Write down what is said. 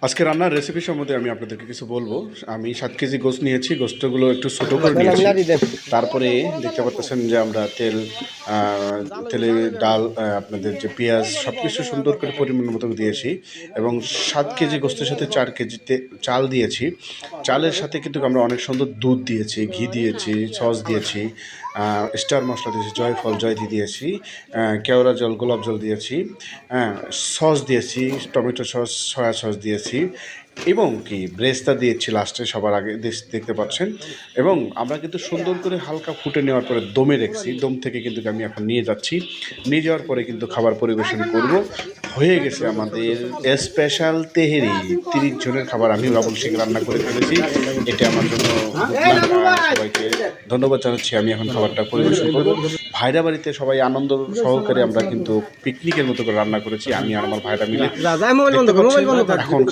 আজকে রান্নার রেসিপি সম্বন্ধে আমি আপনাদেরকে কিছু বলবো। আমি 7 কেজি গোস্ত নিয়েছি, গোস্তগুলো একটু ছোটো করে নিয়েছি। তারপরে দেখতে পাচ্ছেন যে আমরা তেলে ডাল, আপনাদের যে পেঁয়াজ সব কিছু সুন্দর করে পরিমাণ মতো দিয়েছি। এবং 7 কেজি গোস্তের সাথে 4 কেজি চাল দিয়েছি। চালের সাথে কিন্তু আমরা অনেক সুন্দর দুধ দিয়েছি, ঘি দিয়েছি, সস দিয়েছি, স্টার মশলা দিয়েছি, জয়ফল জয়তি দিয়েছি, কেওড়া জল, গোলাপ জল দিয়েছি, হ্যাঁ, সস দিয়েছি, টমেটো সস, সয়া সস দিয়েছি এবং কি ব্রেস্তা দিয়েছি লাস্টে সবার আগে দেখতে পাচ্ছেন। এবং আমরা কিন্তু সুন্দর করে হালকা ফুটে নেওয়ার পরে দমে রেখেছি। দম থেকে কিন্তু আমি এখন নিয়ে যাচ্ছি। নিয়ে যাওয়ার পরে কিন্তু খাবার পরিবেশন করব। হয়ে গেছে আমাদের স্পেশাল তেহেরি। 30 জনের খাবার আমি বাবুল সিং রান্না করে ফেলেছি। এটা আমার জন্য সবাইকে ধন্যবাদ জানাচ্ছি। আমি এখন খাবারটা পরিবেশন করব। ভাইরা বাড়িতে সবাই আনন্দ সহকারে আমরা কিন্তু পিকনিকের মতো করে রান্না করেছি, আমি আর আমার ভাইরা মিলে। এখন